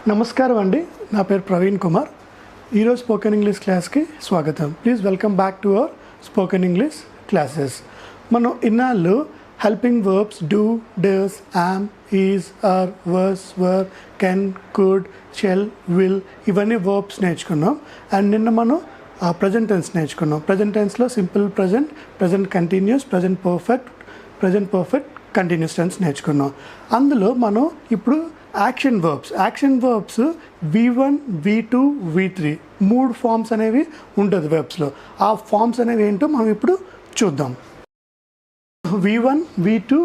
నమస్కారం అండి, నా పేరు ప్రవీణ్ కుమార్. ఈరోజు స్పోకెన్ ఇంగ్లీష్ క్లాస్కి స్వాగతం. Please welcome back to our spoken English classes. మనం ఇన్నాళ్ళు helping verbs do, does, am, is, are, was, were, can, could, shall, will ఇవన్నీ వర్బ్స్ నేర్చుకున్నాం. అండ్ నిన్న మనం ప్రజెంట్ టెన్స్ నేర్చుకున్నాం. ప్రజెంట్ టెన్స్లో simple present, present continuous, present perfect continuous tense నేర్చుకున్నాం. అందులో మనం ఇప్పుడు action verbs V1, V2, V3 3 forms అనేవి ఉంటుంది వెబ్స్లో. ఆ ఫామ్స్ అనేవి ఏంటో మనం ఇప్పుడు చూద్దాం. V1, V2,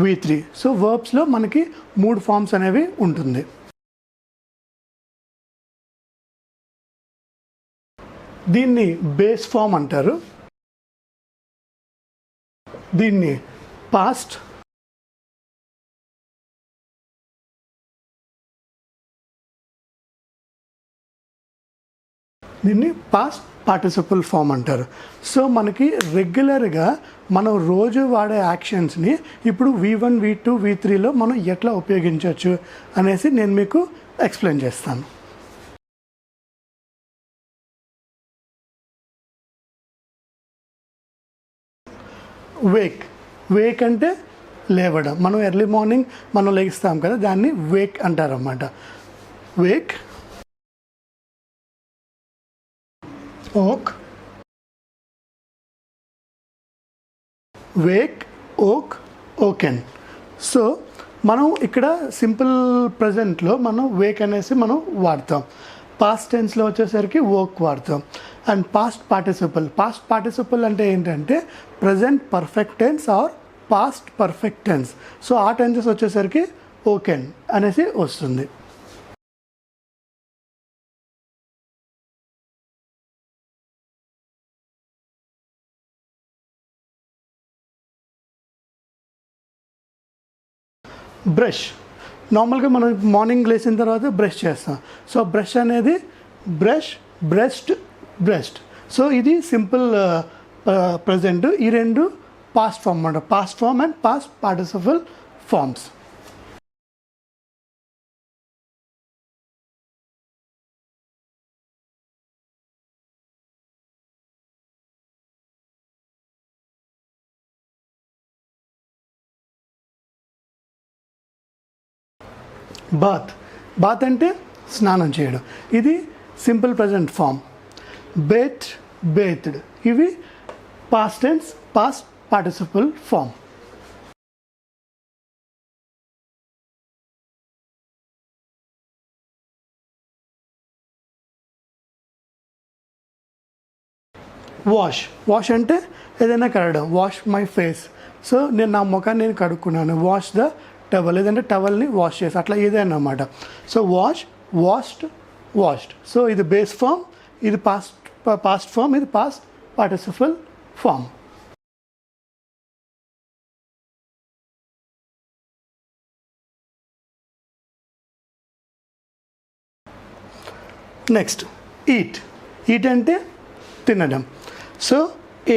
V3. సో వర్బ్స్లో మనకి 3 ఫామ్స్ అనేవి ఉంటుంది. దీన్ని బేస్ ఫామ్ అంటారు, దీన్ని పాస్ట్, దీన్ని పాస్ట్ పార్టిసిపల్ ఫామ్ అంటారు. సో మనకి రెగ్యులర్గా మనం రోజు వాడే యాక్షన్స్ని ఇప్పుడు V1, V2, V3లో మనం ఎట్లా ఉపయోగించవచ్చు అనేసి నేను మీకు ఎక్స్ప్లెయిన్ చేస్తాను. వేక్ అంటే లేవడం. మనం ఎర్లీ మార్నింగ్ మనం లేస్తాం కదా, దాన్ని వేక్ అంటారు అన్నమాట. వేక్, ఓక్, వేక్, ఓక్, ఓకెన్. సో మనం ఇక్కడ సింపుల్ ప్రజెంట్లో మనం వేక్ అనేసి మనం వాడతాం. పాస్ట్ టెన్స్లో వచ్చేసరికి ఓక్ వాడతాం. అండ్ పాస్ట్ పార్టిసిపల్ అంటే ఏంటంటే present perfect tense or past perfect tense. So ఆ టెన్సెస్ వచ్చేసరికి ఓకెన్ అనేసి వస్తుంది. బ్రష్, నార్మల్గా మనం మార్నింగ్ లేచిన తర్వాత బ్రష్ చేస్తాం. సో బ్రష్ అనేది బ్రెస్ట్. సో ఇది సింపుల్ ప్రజెంట్. ఈ రెండు పాస్ట్ ఫామ్ అన్నమాట. Past form and past participle forms. Bath అంటే స్నానం చేయడం. ఇది సింపుల్ ప్రజెంట్ ఫామ్. బేత్డ్ ఇవి past tense, past participle form. Wash అంటే ఏదైనా కడగడం. Wash my face. సో నేను నా ముఖాన్ని నేను కడుక్కున్నాను. వాష్ ద టవల్, లేదంటే టవల్ని వాష్ చేసి, అట్లా ఏదైనా అన్నమాట. So washed. సో ఇది బేస్ ఫామ్, ఇది పాస్ట్ ఫామ్, ఇది past participle form. Next eat అంటే తినడం. సో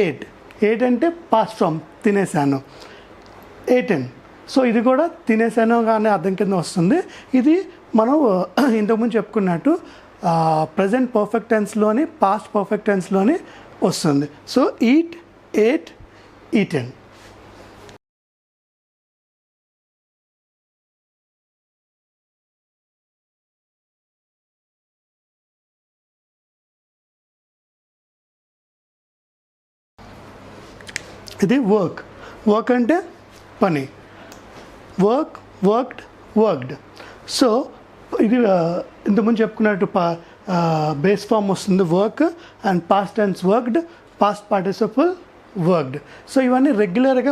ఏట్ అంటే పాస్ట్ ఫామ్, తినేసాను. ఏటెన్. సో ఇది కూడా తినేసాను కానీ అర్థం కింద వస్తుంది. ఇది మనం ఇంతకుముందు చెప్పుకున్నట్టు ప్రజెంట్ పర్ఫెక్ట్ టెన్స్లోని, పాస్ట్ పర్ఫెక్ట్ టెన్స్లోని వస్తుంది. So ate, eaten. ఇది వర్క్ అంటే పని. వర్క్డ్. సో ఇది ఇంతకుముందు చెప్పుకున్నట్టు బేస్ ఫామ్ వస్తుంది work, and past tense worked, past participle worked. So ఇవన్నీ రెగ్యులర్గా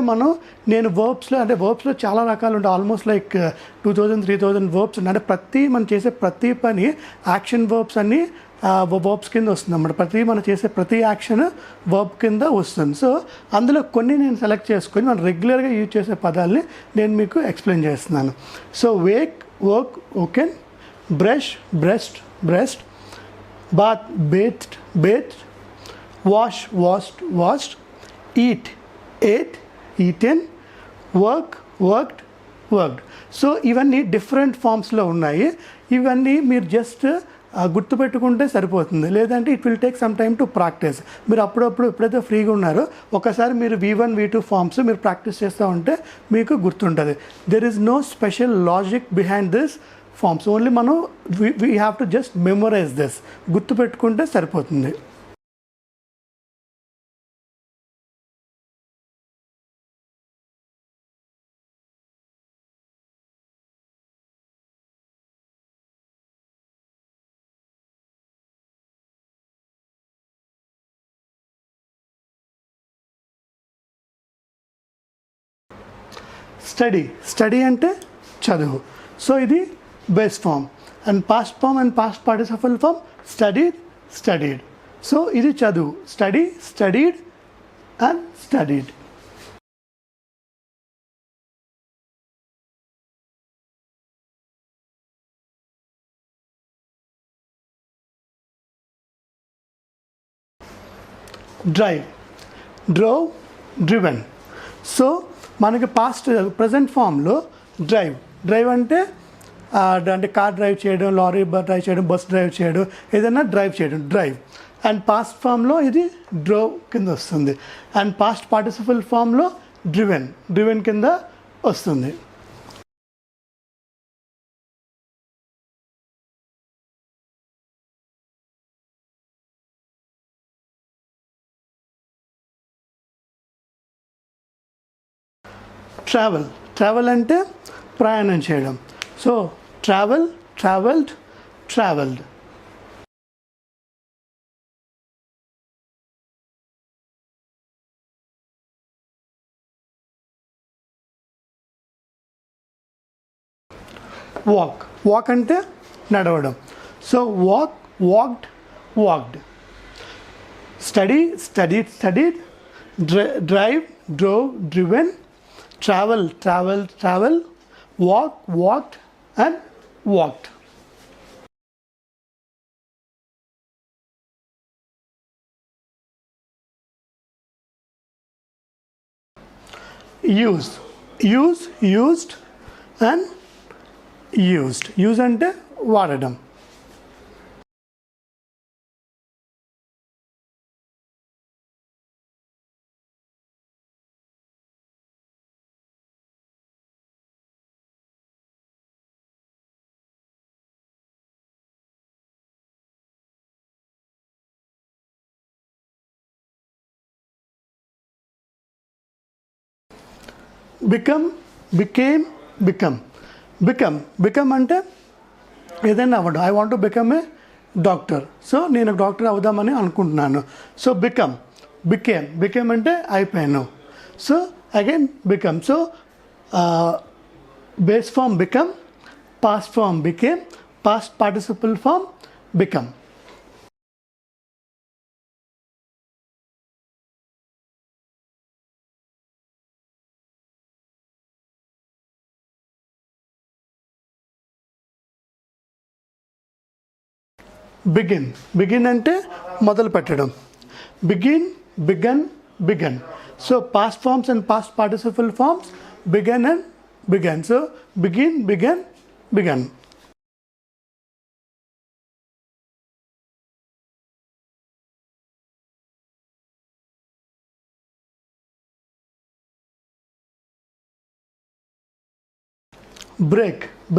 నేను వర్బ్స్లో చాలా రకాలు ఉంటాయి. ఆల్మోస్ట్ లైక్ 2000-3000 వర్బ్స్ ఉన్నాయి. అంటే మనం చేసే ప్రతి పని యాక్షన్ వర్బ్స్ అన్నీ వర్బ్స్ కింద వస్తుంది అన్నమాట. మనం చేసే ప్రతి యాక్షన్ వర్బ్ కింద వస్తుంది. సో అందులో కొన్ని నేను సెలెక్ట్ చేసుకొని మనం రెగ్యులర్గా యూజ్ చేసే పదాలని నేను మీకు ఎక్స్ప్లెయిన్ చేస్తున్నాను. So wake, woke, woken. Brush, brushed. Bath, bathed. Wash, washed. Eat, ate, eaten. Work, worked, worked. So ఇవన్నీ డిఫరెంట్ ఫామ్స్లో ఉన్నాయి. ఇవన్నీ మీరు జస్ట్ గుర్తుపెట్టుకుంటే సరిపోతుంది, లేదంటే it will take some time to practice. మీరు అప్పుడప్పుడు ఎప్పుడైతే ఫ్రీగా ఉన్నారో ఒకసారి మీరు V1 V2 ఫామ్స్ మీరు ప్రాక్టీస్ చేస్తూ ఉంటే మీకు గుర్తుంటుంది. There is no special logic behind this forms, only మనం we have to just memorize this, గుర్తుపెట్టుకుంటే సరిపోతుంది. స్టడీ అంటే చదువు. సో ఇది base form. And past form and past participle form studied. So ఇది చదువు, studied and studied. Drove, driven. So మనకి present ఫామ్లో డ్రైవ్ అంటే కార్ డ్రైవ్ చేయడం, లారీ డ్రైవ్ చేయడం, బస్ డ్రైవ్ చేయడం, ఏదైనా డ్రైవ్ చేయడం డ్రైవ్. అండ్ పాస్ట్ ఫామ్లో ఇది డ్రోవ్ కింద వస్తుంది. అండ్ పాస్ట్ పార్టిసిపల్ ఫామ్లో డ్రివెన్ కింద వస్తుంది. ట్రావెల్ అంటే ప్రయాణం చేయడం. So travelled. వాక్ అంటే నడవడం. So walked. Studied. Drove, driven. Travel, walked and walked. Used and used. Use అంటే వాడడం. బికమ్ అంటే ఏదైనా అవ్వడం. I want to become a doctor. So నేను డాక్టర్ అవుదామని అనుకుంటున్నాను. సో బికేమ్ అంటే అయిపోయాను. So again become. So base form become, past form became, past participle form become. Begin అంటే మొదలు పెట్టడం. Began. So past forms and past participle forms began. So began.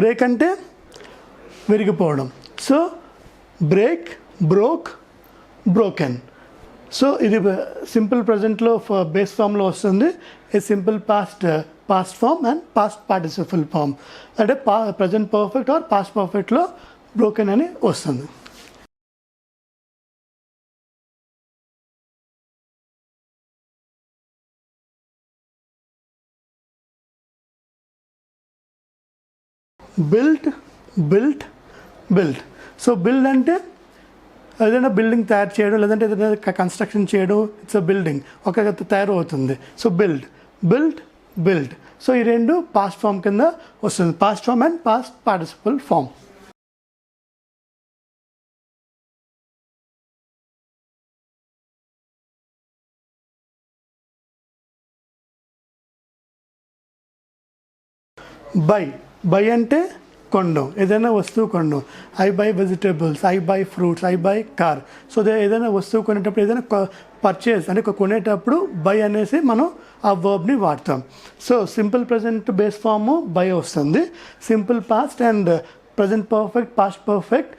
Break అంటే విరిగిపోవడం. So broken. సో ఇది simple ప్రజెంట్లో base ఫామ్లో వస్తుంది. A simple past form and past participle form అంటే present perfect are past పర్ఫెక్ట్లో broken అని వస్తుంది. బిల్ట్. సో బిల్డ్ అంటే ఏదైనా బిల్డింగ్ తయారు చేయడం, లేదంటే ఏదైనా కన్స్ట్రక్షన్ చేయడం. ఇట్స్ అ బిల్డింగ్, ఒక తయారు అవుతుంది. So build. సో ఈ రెండు పాస్ట్ ఫామ్ కింద వస్తుంది. Past form and past participle form. Buy అంటే కొనడం, ఏదైనా వస్తువు కొనడం. I buy vegetables, I buy fruits, I buy car. So ఏదైనా వస్తువు కొనేటప్పుడు, ఏదైనా పర్చేస్ అంటే కొనేటప్పుడు బై అనేసి మనం ఆ వర్బ్ని వాడతాం. So simple present base form buy వస్తుంది. Simple past and present perfect, past perfect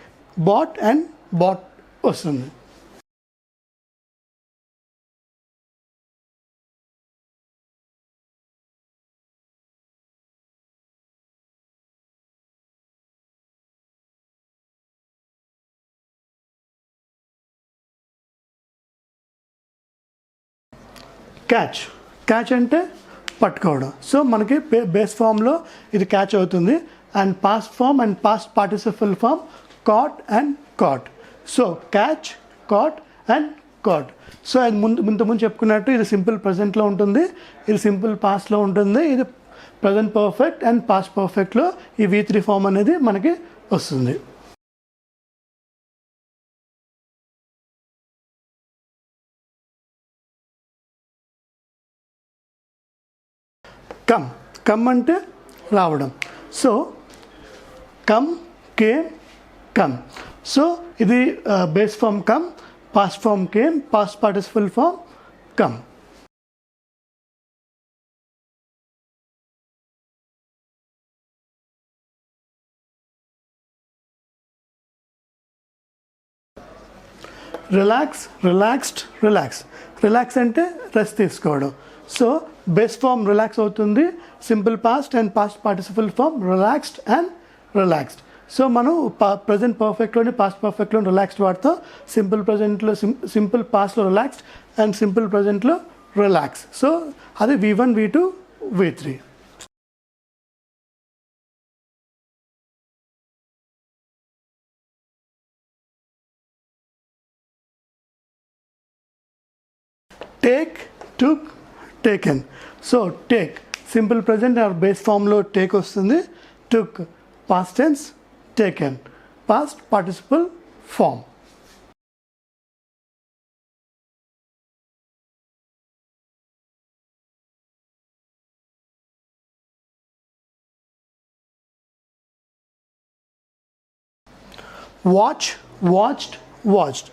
bought and bought వస్తుంది. క్యాచ్ అంటే పట్టుకోవడం. సో మనకి బేస్ ఫామ్లో ఇది క్యాచ్ అవుతుంది. And past form and past participle form caught and caught. So catch, caught and caught. So అది ముందు చెప్పుకున్నట్టు ఇది సింపుల్ ప్రజెంట్లో ఉంటుంది, ఇది సింపుల్ పాస్ట్లో ఉంటుంది, ఇది ప్రజెంట్ పర్ఫెక్ట్ అండ్ పాస్ట్ పర్ఫెక్ట్లో ఈ V3 ఫామ్ అనేది మనకి వస్తుంది. కమ్ అంటే రావడం. So come, came, come. So ఇది base form come, past form came, past participle form come. Relax అంటే రెస్ట్ తీసుకోవడం. సో బేస్ ఫామ్ రిలాక్స్ అవుతుంది, simple past and past participle form relaxed and relaxed. So మనం present పర్ఫెక్ట్లోని past పర్ఫెక్ట్లో relaxed వాడతాం, simple ప్రజెంట్లో simple పాస్ట్లో relaxed and simple ప్రజెంట్లో రిలాక్స్. సో అది V1, V2, V3. Take, took, taken. So take simple present or base ఫామ్లో take వస్తుంది. Took past tense, taken past participle form. Watched.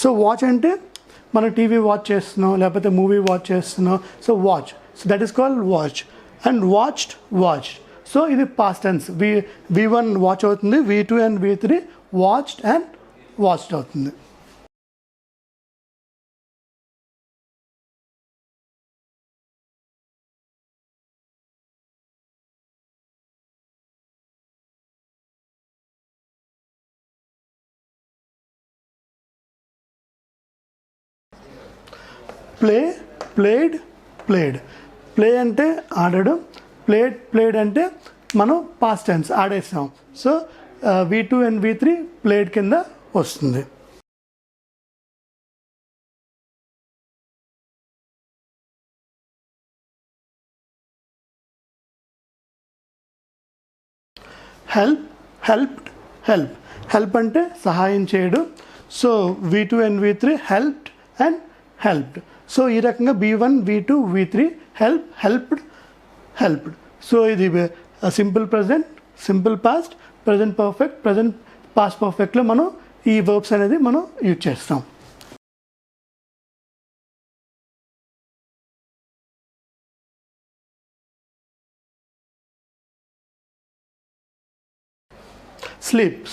So watch అంటే మనం TV watch చేస్తున్నాం, లేకపోతే movie watch చేస్తున్నాం. So watch, so that is called watch. And watched. So ఇది past tense. V1 watch అవుతుంది, V2 and V3 watched and watched అవుతుంది. Played. Play అంటే ఆడడం, ప్లేడ్ అంటే మనం పాస్ట్ టెన్స్ ఆడేసాం. So V2 and V3 played కింద వస్తుంది. హెల్ప్ అంటే సహాయం చేయడం. So V2 and V3 helped and helped. So ఈ రకంగా V1, V2, V3 helped. So ఇది simple present, simple past, present perfect, present past పర్ఫెక్ట్లో మనం ఈ వర్బ్స్ అనేది మనం యూజ్ చేస్తాం.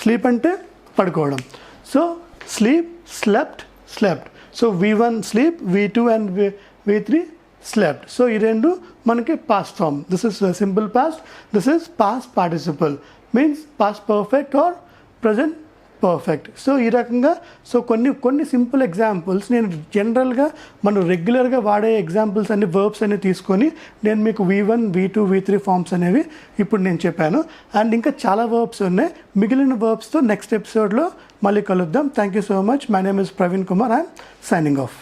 స్లీప్ అంటే పడుకోవడం. So slept. So V1 sleep, V2 and V3 slept. So ఈ రెండు మనకి past form. This is simple past, this is past participle, means past perfect or present perfect. So ఈ రకంగా సో కొన్ని సింపుల్ ఎగ్జాంపుల్స్ నేను జనరల్గా మనం రెగ్యులర్గా వాడే ఎగ్జాంపుల్స్ అన్ని వర్బ్స్ అన్ని తీసుకొని నేను మీకు V1, V2, V3 ఫామ్స్ అనేవి ఇప్పుడు నేను చెప్పాను. అండ్ ఇంకా చాలా వర్బ్స్ ఉన్నాయి. మిగిలిన వర్బ్స్తో నెక్స్ట్ ఎపిసోడ్లో మళ్ళీ కలుద్దాం. Thank you so much. My name is Praveen Kumar. I'm signing off.